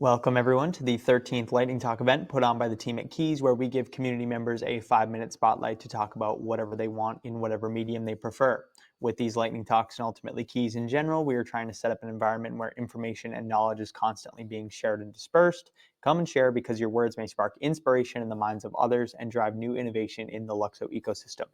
Welcome everyone to the 13th Lightning Talk event put on by the team at KEEZ, where we give community members a 5-minute spotlight to talk about whatever they want in whatever medium they prefer. With these Lightning Talks and ultimately KEEZ in general, we are trying to set up an environment where information and knowledge is constantly being shared and dispersed. Come and share because your words may spark inspiration in the minds of others and drive new innovation in the LUKSO ecosystem.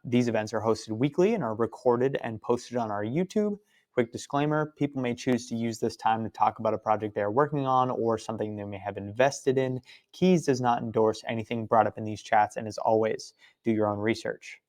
These events are hosted weekly and are recorded and posted on our YouTube. Quick disclaimer, people may choose to use this time to talk about a project they are working on or something they may have invested in. KEEZ does not endorse anything brought up in these chats, and as always, do your own research.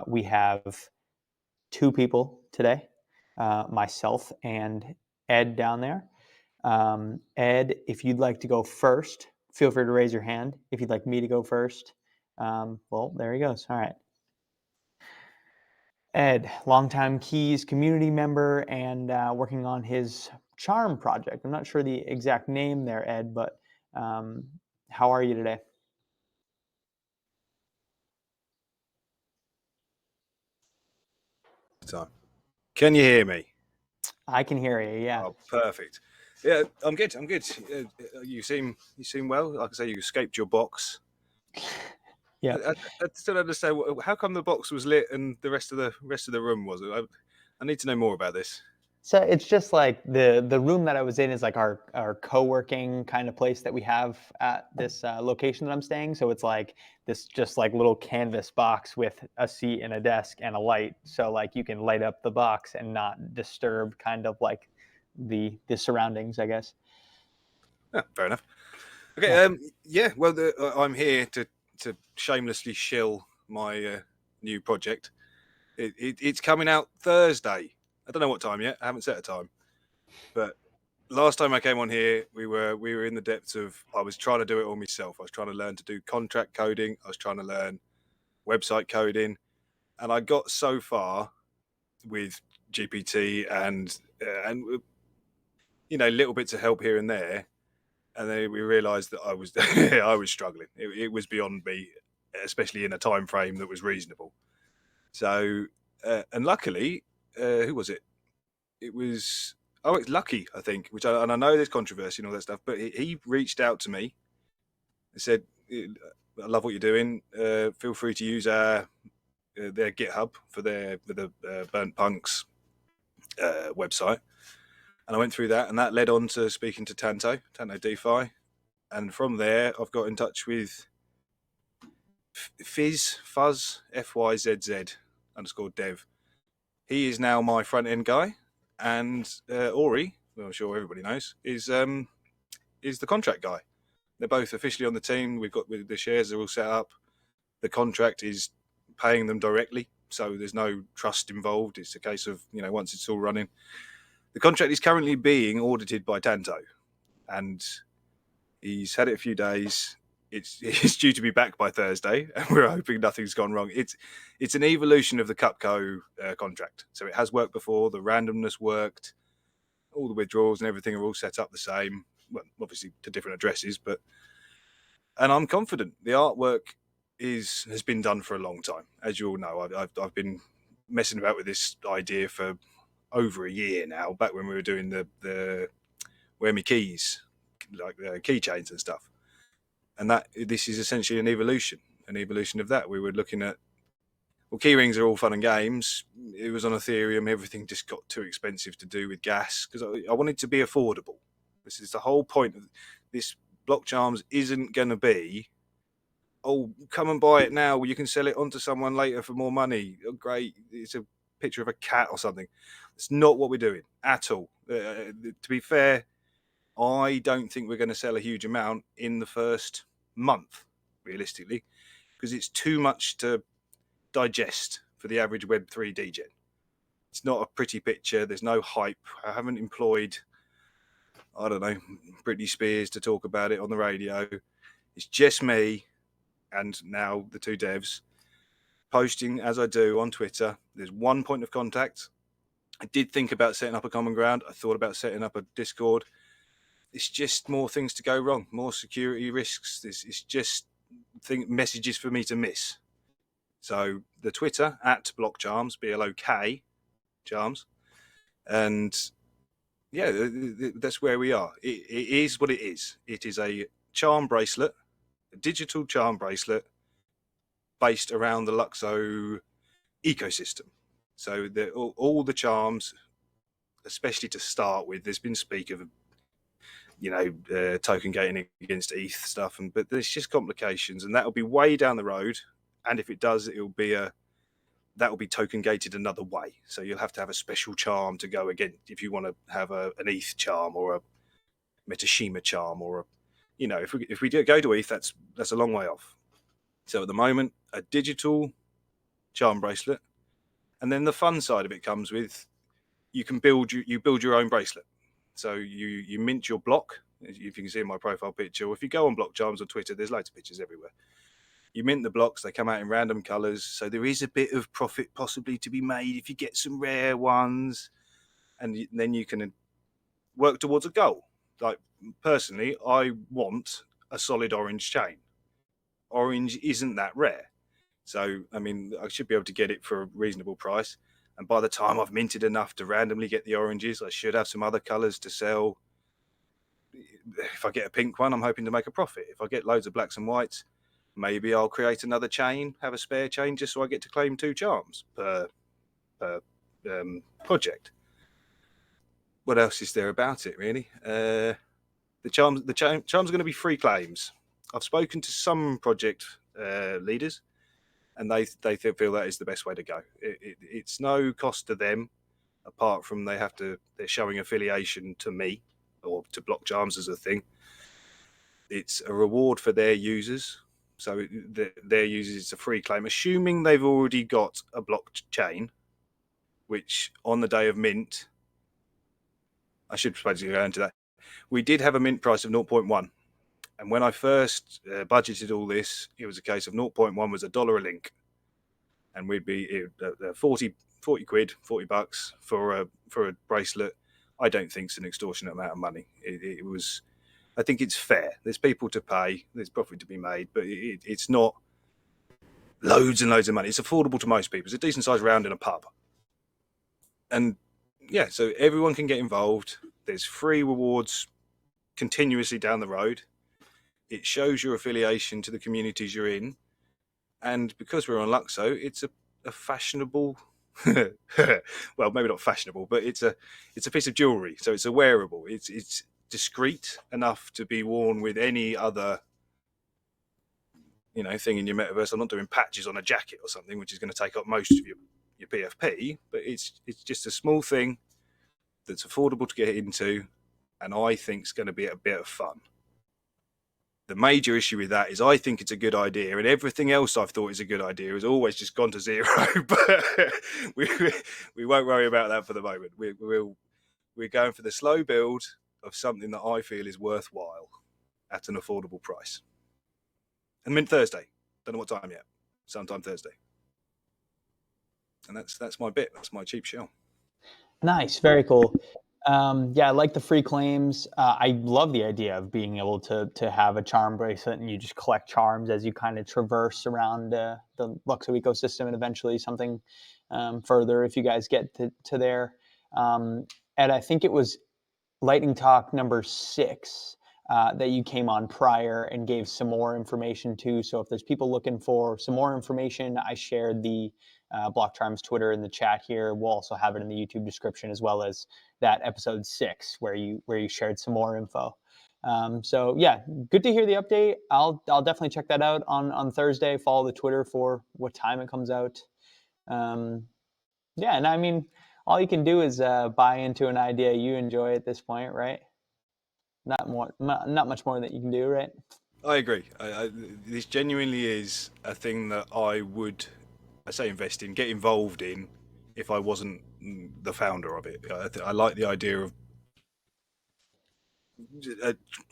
We have two people today, myself and Ed down there. Ed, if you'd like to go first, feel free to raise your hand. If you'd like me to go first, well, there he goes. All right. Ed, longtime KEEZ community member and working on his charm project. I'm not sure the exact name there, Ed, but how are you today? Time. Can you hear me? I can hear you. Yeah. Oh, perfect. Yeah, I'm good. I'm good. You seem well. Like I say, you escaped your box. Yeah. I still don't understand how come the box was lit and the rest of the room wasn't. I need to know more about this. So it's just like the room that I was in is like our co-working kind of place that we have at this location that I'm staying. So it's like this just like little canvas box with a seat and a desk and a light. So like you can light up the box and not disturb kind of like the surroundings, I guess. Yeah, fair enough. Okay. Yeah. Yeah. Well, I'm here to shamelessly shill my new project. It's coming out Thursday. I don't know what time yet. I haven't set a time, but last time I came on here, we were in the depths of. I was trying to do it all myself. I was trying to learn to do contract coding. I was trying to learn website coding, and I got so far with GPT and little bits of help here and there, and then we realised that I was I was struggling. It was beyond me, especially in a time frame that was reasonable. So, and luckily, who was it? It was it's Lucky, I think. And I know there's controversy and all that stuff, but he reached out to me and said, "I love what you're doing. Feel free to use their GitHub for the Burnt Punks website." And I went through that, and that led on to speaking to Tanto DeFi, and from there I've got in touch with Fizz FYZZ _ dev. He is now my front end guy, and Ori, who I'm sure everybody knows, is the contract guy. They're both officially on the team. We've got the shares are all set up. The contract is paying them directly, so there's no trust involved. It's a case of once it's all running. The contract is currently being audited by Tanto, and he's had it a few days. It's due to be back by Thursday, and we're hoping nothing's gone wrong. It's an evolution of the Cupco contract, so it has worked before. The randomness worked, all the withdrawals and everything are all set up the same. Well, obviously to different addresses, and I'm confident the artwork has been done for a long time. As you all know, I've been messing about with this idea for over a year now. Back when we were doing the Where Me Keys, like the keychains and stuff. And this is essentially an evolution of that. We were looking at, well, key rings are all fun and games. It was on Ethereum. Everything just got too expensive to do with gas because I wanted to be affordable. This is the whole point of this. Blok Charms isn't going to be, oh, come and buy it now. You can sell it on to someone later for more money. Oh, great. It's a picture of a cat or something. It's not what we're doing at all. To be fair, I don't think we're going to sell a huge amount in the first month, realistically, because it's too much to digest for the average Web3 degen. It's not a pretty picture. There's no hype. I haven't employed, I don't know, Britney Spears to talk about it on the radio. It's just me and now the two devs posting as I do on Twitter. There's one point of contact. I did think about setting up a common ground. I thought about setting up a Discord. It's just more things to go wrong, more security risks. It's just messages for me to miss. So the Twitter at Blok Charms, BLOK Charms, and yeah, that's where we are. It is what it is. It is a charm bracelet, a digital charm bracelet based around the LUKSO ecosystem. So all the charms, especially to start with, there's been speak of token gating against ETH stuff, but there's just complications, and that'll be way down the road. And if it does, that will be token gated another way. So you'll have to have a special charm to go again if you want to have an ETH charm or a Metashima charm or if we go to ETH, that's a long way off. So at the moment, a digital charm bracelet, and then the fun side of it comes with you build your own bracelet. So you mint your block. If you can see in my profile picture, or if you go on Blok Charms on Twitter, there's loads of pictures everywhere. You mint the blocks, they come out in random colors. So there is a bit of profit possibly to be made if you get some rare ones, and then you can work towards a goal. Like personally, I want a solid orange chain. Orange isn't that rare. So, I mean, I should be able to get it for a reasonable price. And by the time I've minted enough to randomly get the oranges, I should have some other colors to sell. If I get a pink one, I'm hoping to make a profit. If I get loads of blacks and whites, maybe I'll create another chain, have a spare chain, just so I get to claim 2 charms per project. What else is there about it, really? The charms are going to be free claims. I've spoken to some project leaders, and they feel that is the best way to go. It's no cost to them, apart from they're showing affiliation to me or to Blok Charms as a thing. It's a reward for their users. So their users, it's a free claim, assuming they've already got a blockchain, which on the day of mint, I should probably go into that. We did have a mint price of 0.1. And when I first budgeted all this, it was a case of 0.1 was $1 a link. And we'd be 40 quid, $40 for a bracelet. I don't think it's an extortionate amount of money. It was, I think it's fair. There's people to pay, there's profit to be made, but it's not loads and loads of money. It's affordable to most people. It's a decent sized round in a pub. And yeah, so everyone can get involved. There's free rewards continuously down the road. It shows your affiliation to the communities you're in. And because we're on LUKSO, it's a fashionable, well, maybe not fashionable, but it's a piece of jewelry. So it's a wearable. It's discreet enough to be worn with any other, thing in your metaverse. I'm not doing patches on a jacket or something, which is going to take up most of your PFP. But it's just a small thing that's affordable to get into, and I think it's going to be a bit of fun. The major issue with that is I think it's a good idea, and everything else I've thought is a good idea has always just gone to zero. But we won't worry about that for the moment. We're going for the slow build of something that I feel is worthwhile at an affordable price. And mint Thursday. Don't know what time yet. Sometime Thursday. And that's my bit. That's my cheap shell. Nice, very cool. Yeah, I like the free claims. I love the idea of being able to have a charm bracelet and you just collect charms as you kind of traverse around the LUKSO ecosystem, and eventually something further if you guys get to there. And I think it was Lightning Talk number 6 that you came on prior and gave some more information to. So if there's people looking for some more information, I shared the Blok Charms Twitter in the chat here. We'll also have it in the YouTube description, as well as that episode 6 where you shared some more info. So yeah, good to hear the update. I'll definitely check that out on Thursday. Follow the Twitter for what time it comes out. Yeah, and I mean, all you can do is buy into an idea you enjoy at this point, right? Not much more that you can do, right? I agree. This genuinely is a thing that I say invest in, get involved in, if I wasn't the founder of it. I like the idea of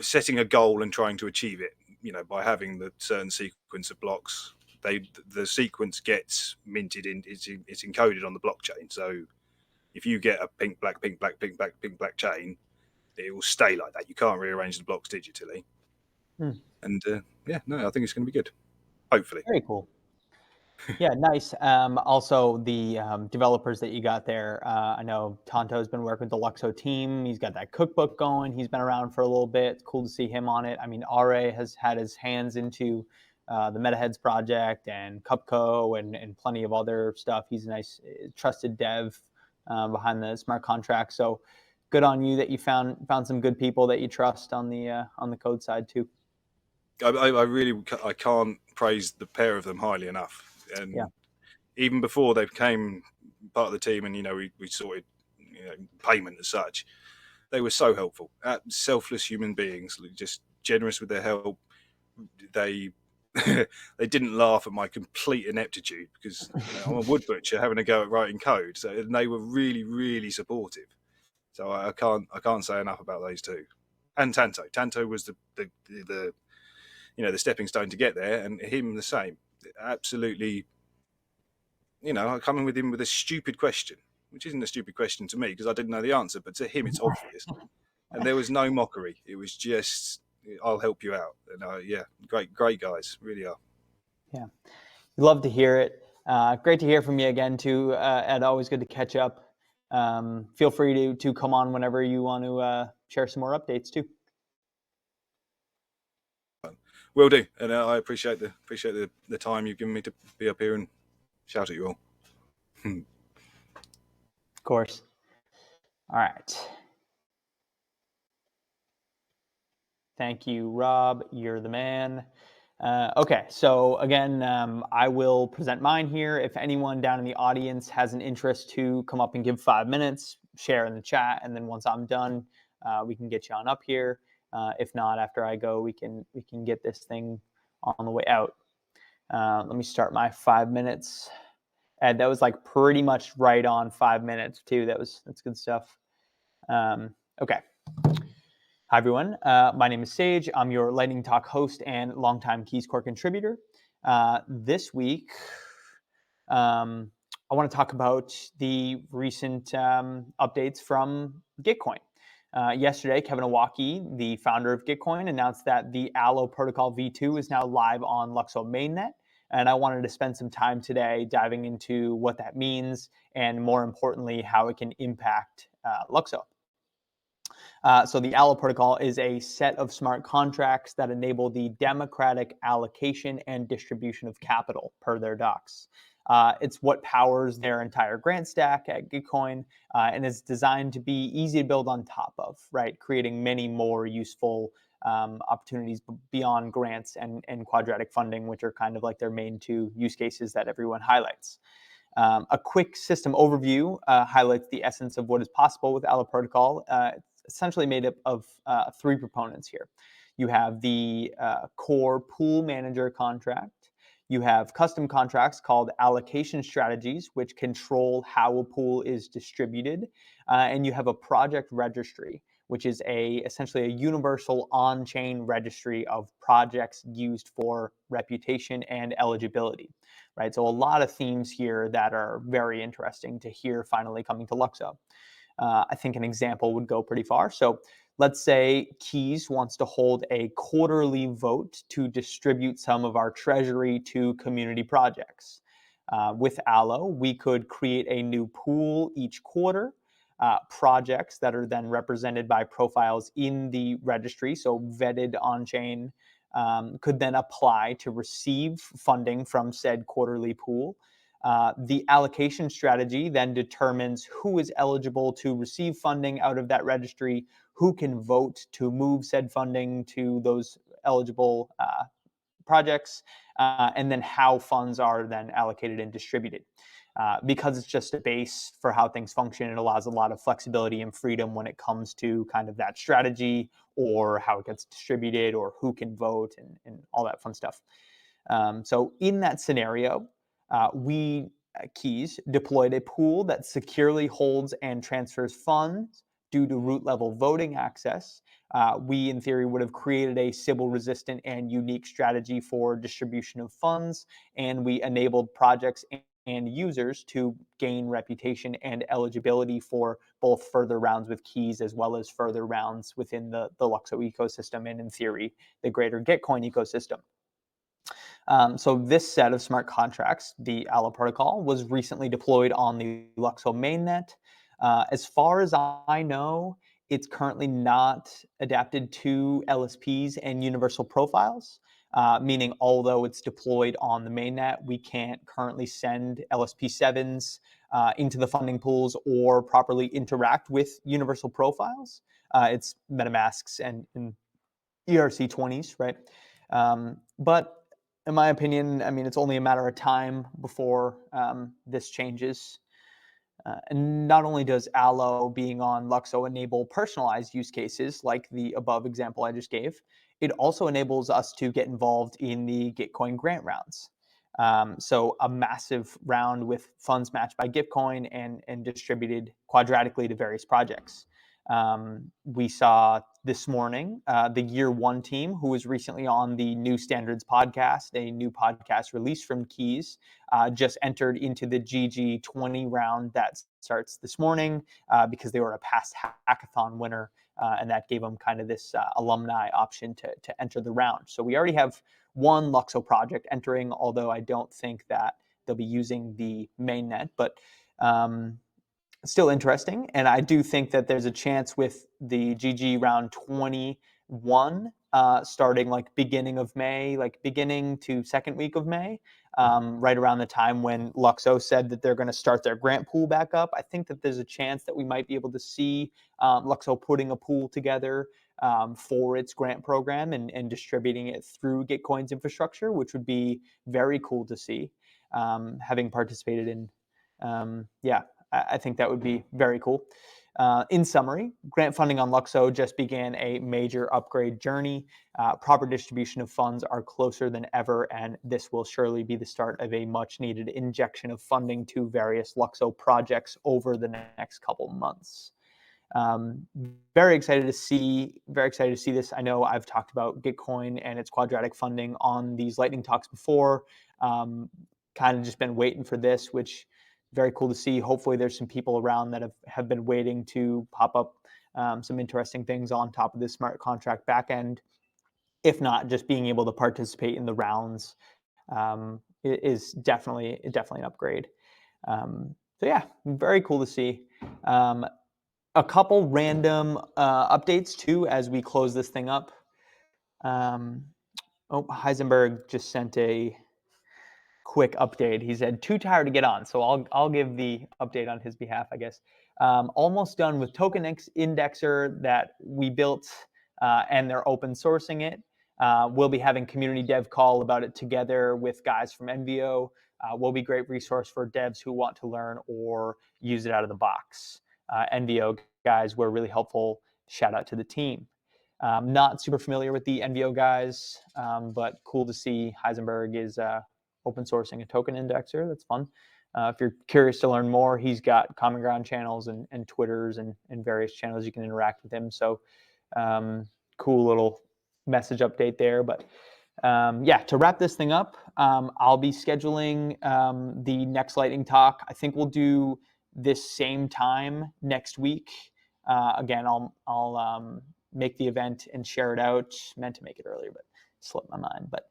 setting a goal and trying to achieve it. By having the certain sequence of blocks, the sequence gets minted in. It's encoded on the blockchain. So if you get a pink black pink black pink black pink black chain, it will stay like that. You can't rearrange the blocks digitally. And I think it's going to be good. Hopefully. Very cool. Yeah, nice. Also, the developers that you got there, I know Tonto's been working with the LUKSO team. He's got that cookbook going. He's been around for a little bit. It's cool to see him on it. I mean, RA has had his hands into the MetaHeads project and Cupco and plenty of other stuff. He's a nice, trusted dev behind the smart contract. So good on you that you found some good people that you trust on the code side too. I really I can't praise the pair of them highly enough. Yeah. And even before they became part of the team, and we sorted payment as such, they were so helpful. Selfless human beings, just generous with their help. They they didn't laugh at my complete ineptitude because I'm a wood butcher having a go at writing code. So they were really, really supportive. So I can't say enough about those two. And Tanto. Tanto was the the stepping stone to get there, and him the same. Absolutely, I come in with him with a stupid question, which isn't a stupid question to me because I didn't know the answer, but to him it's obvious. And there was no mockery. It was just, I'll help you out. And yeah, great guys, really are. Yeah. Love to hear it. Great to hear from you again, too, Ed. Always good to catch up. Feel free to come on whenever you want to share some more updates, too. Will do, and I appreciate the time you've given me to be up here and shout at you all. Of course. All right. Thank you, Rob. You're the man. Okay, so again, I will present mine here. If anyone down in the audience has an interest to come up and give 5 minutes, share in the chat, and then once I'm done, we can get you on up here. If not, after I go, we can get this thing on the way out. Let me start my 5 minutes. And that was like pretty much right on 5 minutes too. That's good stuff. Okay. Hi, everyone. My name is Sage. I'm your Lightning Talk host and longtime KEEZ Core contributor. This week, I want to talk about the recent updates from Gitcoin. Yesterday, Kevin Iwaki, the founder of Gitcoin, announced that the Allo Protocol V2 is now live on LUKSO mainnet. And I wanted to spend some time today diving into what that means and, more importantly, how it can impact LUKSO. So the Allo protocol is a set of smart contracts that enable the democratic allocation and distribution of capital per their docs. It's what powers their entire grant stack at Gitcoin, and is designed to be easy to build on top of, right? Creating many more useful opportunities beyond grants and quadratic funding, which are kind of like their main two use cases that everyone highlights. A quick system overview highlights the essence of what is possible with Allo Protocol. It's essentially made up of three components here. You have the core pool manager contract. You have custom contracts called allocation strategies, which control how a pool is distributed. And you have a project registry, which is essentially a universal on-chain registry of projects used for reputation and eligibility, right? So a lot of themes here that are very interesting to hear finally coming to LUKSO. I think an example would go pretty far. So let's say KEEZ wants to hold a quarterly vote to distribute some of our treasury to community projects. With Allo, we could create a new pool each quarter. Projects that are then represented by profiles in the registry, so vetted on-chain, could then apply to receive funding from said quarterly pool. The allocation strategy then determines who is eligible to receive funding out of that registry, who can vote to move said funding to those eligible projects, and then how funds are then allocated and distributed. Because it's just a base for how things function, it allows a lot of flexibility and freedom when it comes to kind of that strategy or how it gets distributed or who can vote and all that fun stuff. So in that scenario, we KEEZ deployed a pool that securely holds and transfers funds due to root level voting access. We, in theory, would have created a Sybil resistant and unique strategy for distribution of funds, and we enabled projects and users to gain reputation and eligibility for both further rounds with KEEZ as well as further rounds within the LUKSO ecosystem and, in theory, the greater Gitcoin ecosystem. So this set of smart contracts, the Allo Protocol, was recently deployed on the LUKSO mainnet. As far as I know, it's currently not adapted to LSPs and universal profiles, meaning although it's deployed on the mainnet, we can't currently send LSP7s into the funding pools or properly interact with universal profiles. It's MetaMasks and ERC20s, right? But in my opinion, I mean, it's only a matter of time before this changes. And not only does Allo being on LUKSO enable personalized use cases like the above example I just gave, it also enables us to get involved in the Gitcoin grant rounds. So a massive round with funds matched by Gitcoin and distributed quadratically to various projects. We saw this morning the year one team, who was recently on the New Standards podcast, a new podcast released from KEEZ, just entered into the GG20 round that starts this morning because they were a past hackathon winner, and that gave them kind of this alumni option to enter the round. So we already have one LUKSO project entering, although I don't think that they'll be using the mainnet, but still interesting. And I do think that there's a chance with the GG round 21 starting like beginning of May, like beginning to second week of May, right around the time when LUKSO said that they're going to start their grant pool back up. I think that there's a chance that we might be able to see LUKSO putting a pool together for its grant program and distributing it through Gitcoin's infrastructure, which would be very cool to see, having participated in. I think that would be very cool. In summary, grant funding on LUKSO just began a major upgrade journey. Proper distribution of funds are closer than ever, and this will surely be the start of a much needed injection of funding to various LUKSO projects over the next couple months. Very excited to see this. I know I've talked about Gitcoin and its quadratic funding on these lightning talks before. Kind of just been waiting for this, which very cool to see. Hopefully there's some people around that have been waiting to pop up some interesting things on top of this smart contract backend. If not, just being able to participate in the rounds is definitely an upgrade. So yeah, very cool to see. A couple random updates too as we close this thing up. Heisenberg just sent a quick update. He said, too tired to get on. So I'll give the update on his behalf, I guess. Almost done with token indexer that we built and they're open sourcing it. We'll be having community dev call about it together with guys from NVO. Will be a great resource for devs who want to learn or use it out of the box. NVO guys were really helpful. Shout out to the team. Not super familiar with the NVO guys, but cool to see Heisenberg is open sourcing a token indexer. That's fun. If you're curious to learn more, he's got Common Ground channels and Twitters and various channels you can interact with him. So cool little message update there. But to wrap this thing up, I'll be scheduling the next lightning talk. I think we'll do this same time next week. Again, I'll make the event and share it out. Meant to make it earlier, but slipped my mind. But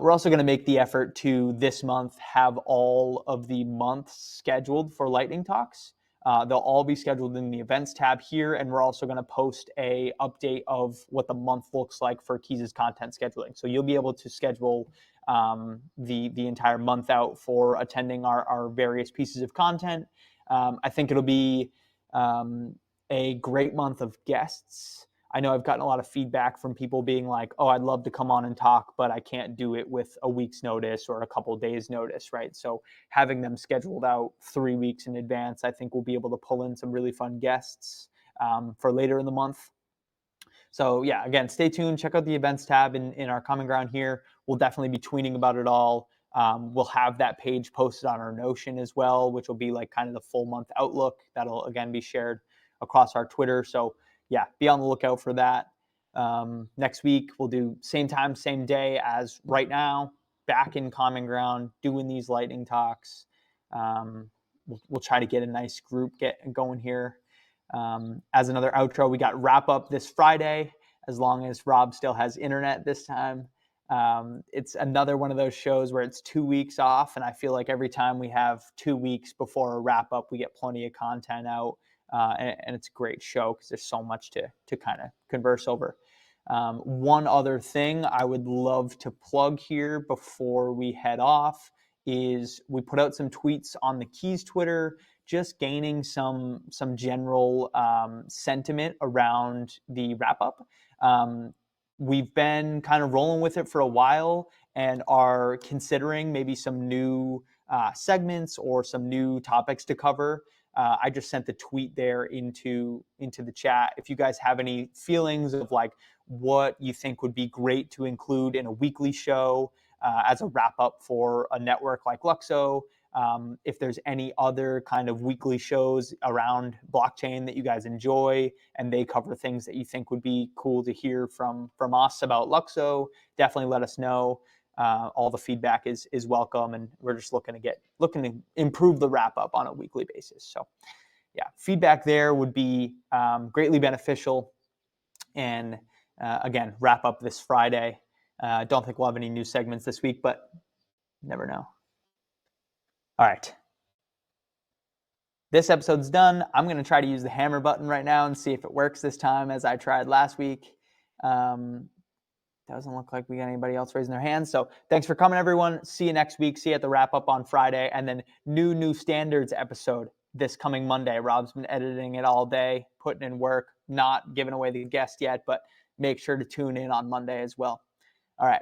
we're also going to make the effort to this month have all of the months scheduled for lightning talks. They'll all be scheduled in the events tab here, and we're also going to post a update of what the month looks like for KEEZ's content scheduling. So you'll be able to schedule the entire month out for attending our various pieces of content. I think it'll be a great month of guests. I know I've gotten a lot of feedback from people being like, oh, I'd love to come on and talk, but I can't do it with a week's notice or a couple of days notice, right? So having them scheduled out 3 weeks in advance, I think we'll be able to pull in some really fun guests for later in the month. So yeah, again, stay tuned. Check out the events tab in our Common Ground here. We'll definitely be tweeting about it all. We'll have that page posted on our Notion as well, which will be like kind of the full month outlook. That'll again be shared across our Twitter. So yeah, be on the lookout for that. Next week, we'll do same time, same day as right now, back in Common Ground, doing these lightning talks. We'll try to get a nice group going here. As another outro, we got wrap up this Friday, as long as Rob still has internet this time. It's another one of those shows where it's 2 weeks off, and I feel like every time we have 2 weeks before a wrap up, we get plenty of content out, and it's a great show because there's so much to kind of converse over. One other thing I would love to plug here before we head off is we put out some tweets on the KEEZ Twitter, just gaining some general sentiment around the wrap up. We've been kind of rolling with it for a while and are considering maybe some new segments or some new topics to cover. I just sent the tweet there into the chat. If you guys have any feelings of like what you think would be great to include in a weekly show as a wrap up for a network like LUKSO, if there's any other kind of weekly shows around blockchain that you guys enjoy and they cover things that you think would be cool to hear from us about LUKSO, definitely let us know. All the feedback is welcome, and we're just looking to improve the wrap up on a weekly basis. So yeah, feedback there would be greatly beneficial. And again, wrap up this Friday. Don't think we'll have any new segments this week, but never know. All right. This episode's done. I'm going to try to use the hammer button right now and see if it works this time as I tried last week. Doesn't look like we got anybody else raising their hands. So thanks for coming, everyone. See you next week. See you at the wrap up on Friday. And then new standards episode this coming Monday. Rob's been editing it all day, putting in work, not giving away the guest yet, but make sure to tune in on Monday as well. All right.